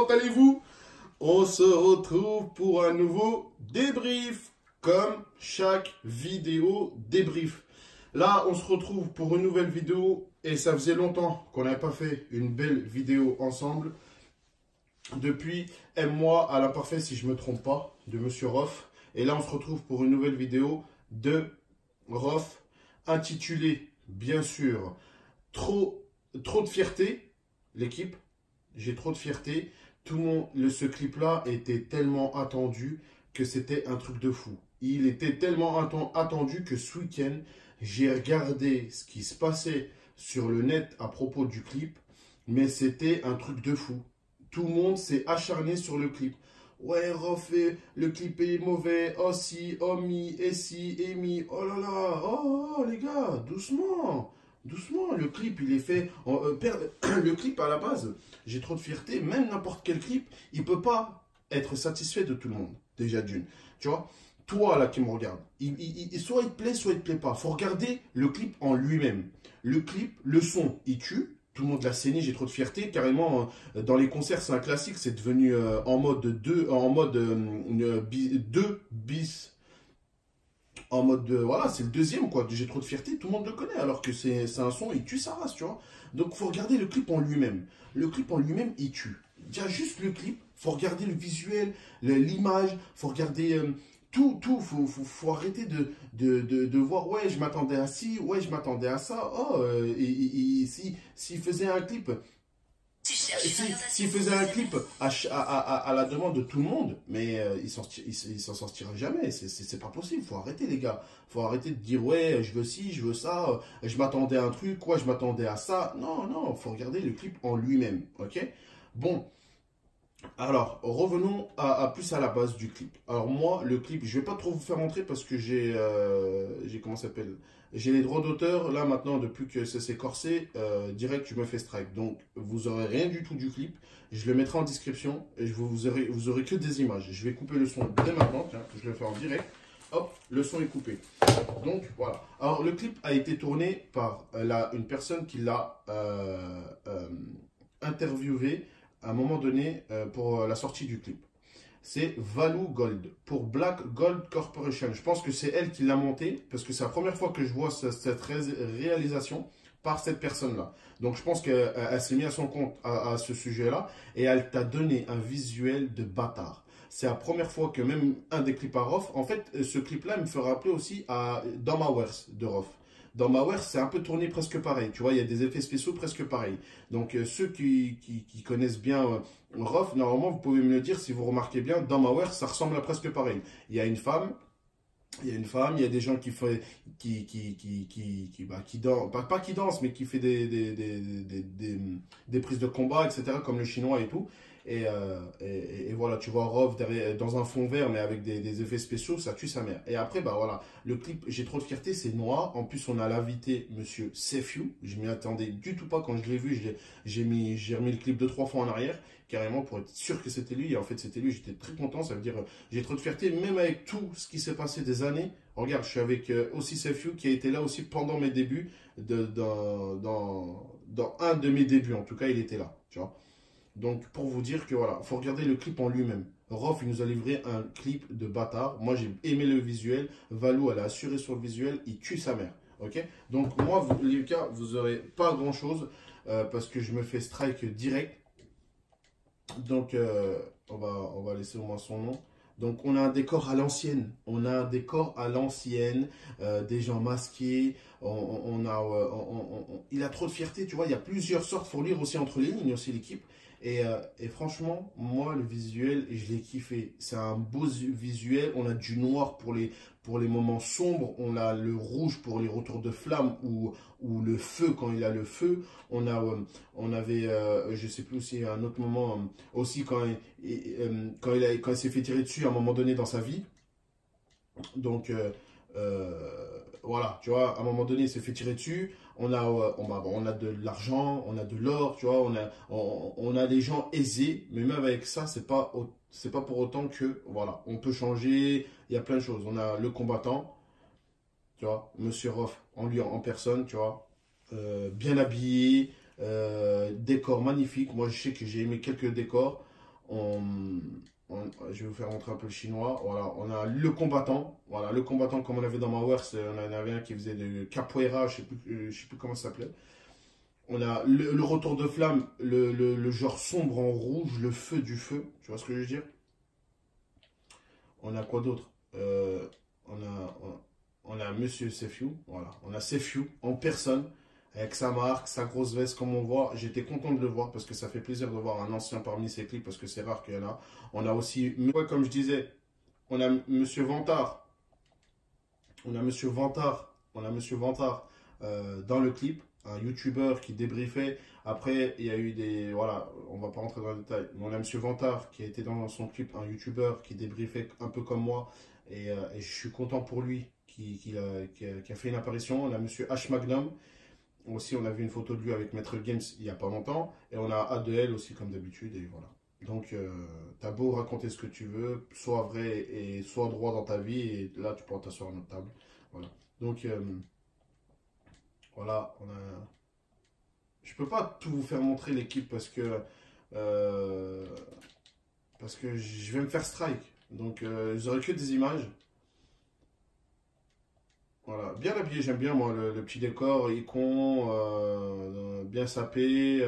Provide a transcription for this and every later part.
comment allez-vous? On se retrouve pour un nouveau débrief, comme chaque vidéo débrief. Là, on se retrouve pour une nouvelle vidéo et ça faisait longtemps qu'on n'avait pas fait une belle vidéo ensemble. Depuis un mois à l'imparfait, si je ne me trompe pas, de Monsieur Rof. Et là, on se retrouve pour une nouvelle vidéo de Rof, intitulée, bien sûr, trop de fierté, l'équipe. J'ai trop de fierté. Tout le monde, ce clip-là était tellement attendu que c'était un truc de fou. Il était tellement attendu que ce week-end, j'ai regardé ce qui se passait sur le net à propos du clip, mais c'était un truc de fou. Tout le monde s'est acharné sur le clip. Ouais, refait, le clip est mauvais. Oh si, oh mi, et si, et mi. Oh là là, oh les gars, doucement. Doucement, le clip, il est fait... le clip, à la base, j'ai trop de fierté. Même n'importe quel clip, il ne peut pas être satisfait de tout le monde. Déjà d'une. Tu vois, toi, là, qui me regarde, soit il te plaît, soit il ne te plaît pas. Il faut regarder le clip en lui-même. Le clip, le son, il tue. Tout le monde l'a saigné, j'ai trop de fierté. Carrément, dans les concerts, c'est un classique. C'est devenu en mode 2, bis. En mode, voilà, c'est le deuxième, quoi. J'ai trop de fierté, tout le monde le connaît. Alors que c'est un son, il tue sa race, tu vois. Donc, il faut regarder le clip en lui-même. Le clip en lui-même, il tue. Il y a juste le clip. Il faut regarder le visuel, l'image. Il faut regarder tout. Faut arrêter de voir, ouais, je m'attendais à ci, ouais, je m'attendais à ça. Oh, s'il faisait un clip... S'il faisait un clip à la demande de tout le monde, mais il s'en sortira jamais. C'est pas possible. Faut arrêter, les gars. Faut arrêter de dire, ouais, je veux ci, je veux ça, je m'attendais à un truc, ouais, je m'attendais à ça. Non, non, faut regarder le clip en lui-même. Ok? Bon. Alors, revenons plus à la base du clip. Alors moi, le clip, je vais pas trop vous faire entrer parce que comment ça s'appelle? J'ai les droits d'auteur, là maintenant, depuis que ça s'est corsé, direct, je me fais strike. Donc, vous aurez rien du tout du clip. Je le mettrai en description et vous aurez que des images. Je vais couper le son dès maintenant, tiens, je le fais en direct. Hop, le son est coupé. Donc, voilà. Alors, le clip a été tourné par une personne qui l'a interviewé à un moment donné pour la sortie du clip. C'est Valou Gold, pour Black Gold Corporation. Je pense que c'est elle qui l'a monté, parce que c'est la première fois que je vois cette réalisation par cette personne-là. Donc je pense qu'elle s'est mise à son compte à ce sujet-là, et elle t'a donné un visuel de bâtard. C'est la première fois que même un des clips à Rof, en fait, ce clip-là me fait rappeler aussi à Dans Ma Wers de Rof. Dans Maware, c'est un peu tourné presque pareil. Tu vois, il y a des effets spéciaux presque pareils. Donc, ceux qui connaissent bien Rof, normalement, vous pouvez me le dire si vous remarquez bien. Dans Maware, ça ressemble à presque pareil. Il y a une femme. Il y a des gens qui dansent, pas qui dansent, mais qui fait des prises de combat, etc., comme le chinois et tout. Et voilà, tu vois Rov dans un fond vert, mais avec des effets spéciaux, ça tue sa mère. Et après, bah voilà, le clip, j'ai trop de fierté, c'est noir. En plus, on a l'invité, monsieur Sefiu. Je m'y attendais du tout pas quand je l'ai vu. J'ai remis le clip 2-3 fois en arrière, carrément, pour être sûr que c'était lui. Et en fait, c'était lui, j'étais très content. Ça veut dire, j'ai trop de fierté, même avec tout ce qui s'est passé des années. Regarde, je suis avec aussi Sefiu, qui a été là aussi pendant mes débuts, dans un de mes débuts, en tout cas, il était là, tu vois. Donc, pour vous dire que voilà, il faut regarder le clip en lui-même. Rof, il nous a livré un clip de bâtard. Moi, j'ai aimé le visuel. Valou, elle a assuré sur le visuel. Il tue sa mère. Ok? Donc, moi, les gars, vous n'aurez pas grand-chose parce que je me fais strike direct. Donc, on va laisser au moins son nom. Donc, on a un décor à l'ancienne. On a un décor à l'ancienne, des gens masqués. Il a trop de fierté, tu vois. Il y a plusieurs sortes. Il faut lire aussi entre les lignes, aussi l'équipe. Et franchement, moi, le visuel, je l'ai kiffé. C'est un beau visuel. On a du noir pour les moments sombres. On a le rouge pour les retours de flammes ou le feu quand il a le feu. On avait, je sais plus aussi, un autre moment, aussi quand il s'est fait tirer dessus à un moment donné dans sa vie. Donc, voilà, tu vois, à un moment donné, il s'est fait tirer dessus. On a de l'argent, on a de l'or, tu vois, on a des gens aisés, mais même avec ça, c'est pas pour autant que, voilà, on peut changer, il y a plein de choses. On a le combattant, tu vois, Monsieur Rof, en personne, tu vois, bien habillé, décor magnifique. Moi, je sais que j'ai aimé quelques décors. Je vais vous faire montrer un peu le chinois. Voilà, on a le combattant. Voilà, le combattant comme on avait dans ma works. On en avait un qui faisait de capoeira, je sais plus comment ça s'appelait. On a le retour de flamme, le genre sombre en rouge, le feu du feu. Tu vois ce que je veux dire? On a quoi d'autre? On a Monsieur Sefiu. Voilà, on a Sefiu en personne. Avec sa marque, sa grosse veste, comme on voit, j'étais content de le voir parce que ça fait plaisir de voir un ancien parmi ses clips parce que c'est rare qu'il y en a. On a aussi, ouais, comme je disais, on a Monsieur Vantard. On a Monsieur Vantard. On a Monsieur Vantard dans le clip, un YouTuber qui débriefait. Après, il y a eu des, voilà, on va pas rentrer dans le détail. Mais on a Monsieur Vantard qui a été dans son clip, un YouTuber qui débriefait un peu comme moi. Et je suis content pour lui qui a fait une apparition. On a Monsieur H Magnum. Aussi, on a vu une photo de lui avec Maître Games il n'y a pas longtemps. Et on a A2L aussi, comme d'habitude. Et voilà. Donc, t'as beau raconter ce que tu veux, sois vrai et sois droit dans ta vie. Et là, tu pourras t'asseoir à notre table. Voilà. Donc, voilà. Je peux pas tout vous faire montrer l'équipe euh, parce que je vais me faire strike. Donc, j'aurai que des images. Voilà, bien habillé, j'aime bien moi le petit décor, icon, bien sapé.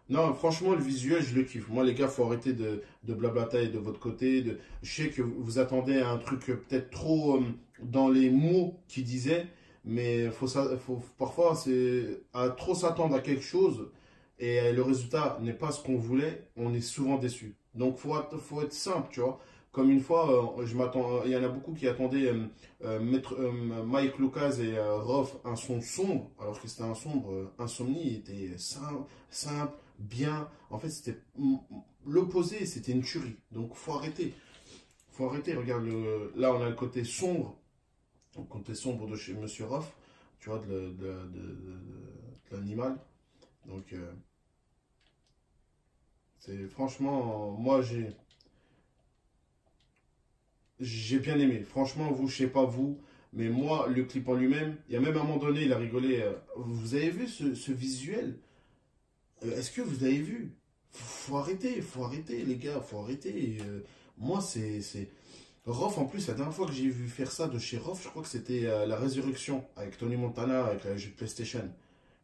Non, franchement, le visuel, je le kiffe. Moi, les gars, faut arrêter de blablater de votre côté. Je sais que vous attendez à un truc peut-être trop dans les mots qu'il disait, mais parfois, c'est à trop s'attendre à quelque chose et le résultat n'est pas ce qu'on voulait, on est souvent déçu. Donc, faut être simple, tu vois. Comme une fois, il y en a beaucoup qui attendaient Mike Lucas et Roth un son sombre, alors que c'était un sombre. Insomnie il était simple, bien. En fait, c'était l'opposé, c'était une tuerie. Donc, faut arrêter. Faut arrêter. Regarde, là, on a le côté sombre, de chez Monsieur Roth, tu vois, de l'animal. Donc, c'est franchement, moi, j'ai bien aimé. Franchement, vous, je sais pas vous, mais moi, le clip en lui-même, il y a même un moment donné, il a rigolé. Vous avez vu ce visuel? Est-ce que vous avez vu? Faut arrêter, les gars, faut arrêter. Moi, c'est. Rof, en plus, la dernière fois que j'ai vu faire ça de chez Rof, je crois que c'était La Résurrection, avec Tony Montana, avec la jeu de PlayStation,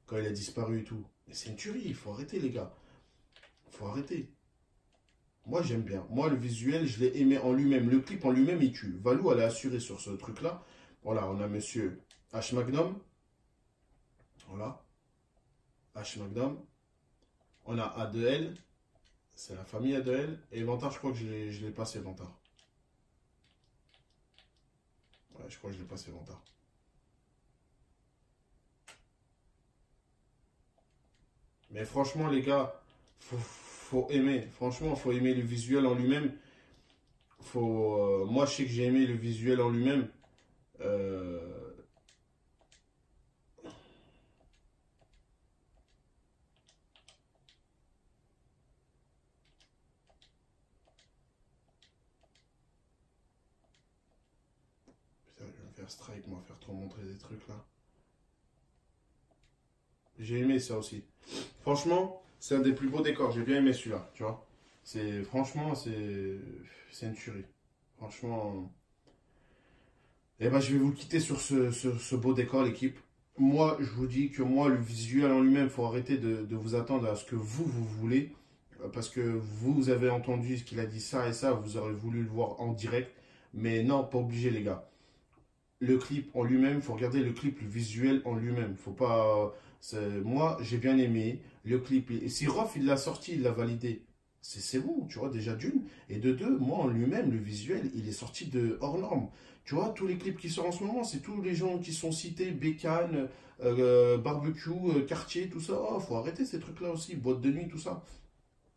quand il a disparu et tout. Mais c'est une tuerie, il faut arrêter, les gars. Faut arrêter. Moi, j'aime bien. Moi, le visuel, je l'ai aimé en lui-même. Le clip en lui-même, il tue. Valou, elle a assuré sur ce truc-là. Voilà, on a monsieur H. Magnum. Voilà, H. Magnum. On a A2L. C'est la famille A2L. Et Vantard, je crois que je l'ai passé, Vantard. Ouais, je crois que je l'ai passé, Vantard. Mais franchement, les gars, faut aimer. Franchement, faut aimer le visuel en lui-même. Moi, je sais que j'ai aimé le visuel en lui-même. Euh, Putain, je vais me faire strike, moi, faire trop montrer des trucs là. J'ai aimé ça aussi. Franchement, c'est un des plus beaux décors. J'ai bien aimé celui-là, tu vois. Franchement, c'est une tuerie. Franchement. Eh ben, je vais vous quitter sur ce beau décor, l'équipe. Moi, je vous dis que moi, le visuel en lui-même, il faut arrêter de vous attendre à ce que vous voulez. Parce que vous avez entendu ce qu'il a dit ça et ça, vous aurez voulu le voir en direct. Mais non, pas obligé, les gars. Le clip en lui-même, il faut regarder le clip, le visuel en lui-même. Faut pas. Moi, j'ai bien aimé le clip. Et si Rof, il l'a sorti, il l'a validé. C'est bon, tu vois, déjà d'une. Et de deux, moi, en lui-même, le visuel, il est sorti de hors norme. Tu vois, tous les clips qui sortent en ce moment, c'est tous les gens qui sont cités, Bécane, Barbecue, Quartier, tout ça. Oh, faut arrêter ces trucs-là aussi, boîte de nuit, tout ça.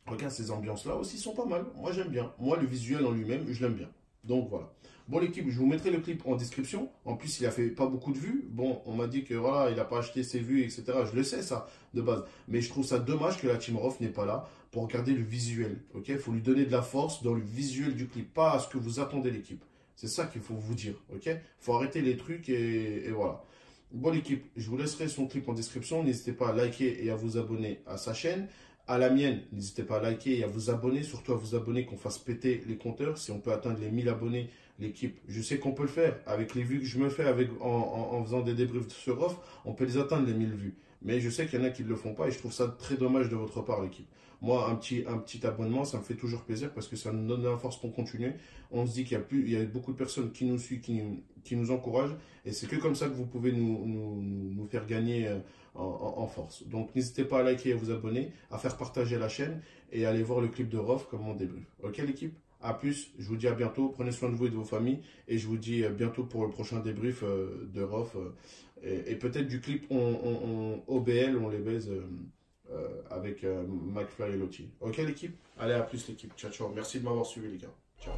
Regarde, ces ambiances-là aussi sont pas mal. Moi, j'aime bien. Moi, le visuel en lui-même, je l'aime bien. Donc, voilà. Bon, l'équipe, je vous mettrai le clip en description. En plus, il a fait pas beaucoup de vues. Bon, on m'a dit que voilà, il n'a pas acheté ses vues, etc. Je le sais, ça, de base. Mais je trouve ça dommage que la Team Rof n'est pas là pour regarder le visuel. Ok, il faut lui donner de la force dans le visuel du clip, pas à ce que vous attendez l'équipe. C'est ça qu'il faut vous dire. Ok, il faut arrêter les trucs et voilà. Bon, l'équipe, je vous laisserai son clip en description. N'hésitez pas à liker et à vous abonner à sa chaîne. à la mienne. N'hésitez pas à liker et à vous abonner, surtout à vous abonner, qu'on fasse péter les compteurs. Si on peut atteindre les 1000 abonnés, l'équipe, je sais qu'on peut le faire. Avec les vues que je me fais en faisant des débriefs sur off, on peut les atteindre les 1000 vues. Mais je sais qu'il y en a qui ne le font pas et je trouve ça très dommage de votre part, l'équipe. Moi, un petit abonnement, ça me fait toujours plaisir parce que ça nous donne de la force pour continuer. On se dit il y a beaucoup de personnes qui nous suivent, qui nous encouragent. Et c'est que comme ça que vous pouvez nous faire gagner en force. Donc, n'hésitez pas à liker et à vous abonner, à faire partager la chaîne et à aller voir le clip de Rof comme on débrief. Ok, l'équipe? A plus, je vous dis à bientôt. Prenez soin de vous et de vos familles. Et je vous dis bientôt pour le prochain débrief de Rof. Et peut-être du clip OBL, on les baise avec McFly et Lottie. Ok, l'équipe? Allez, à plus, l'équipe. Ciao, ciao. Merci de m'avoir suivi, les gars. Ciao.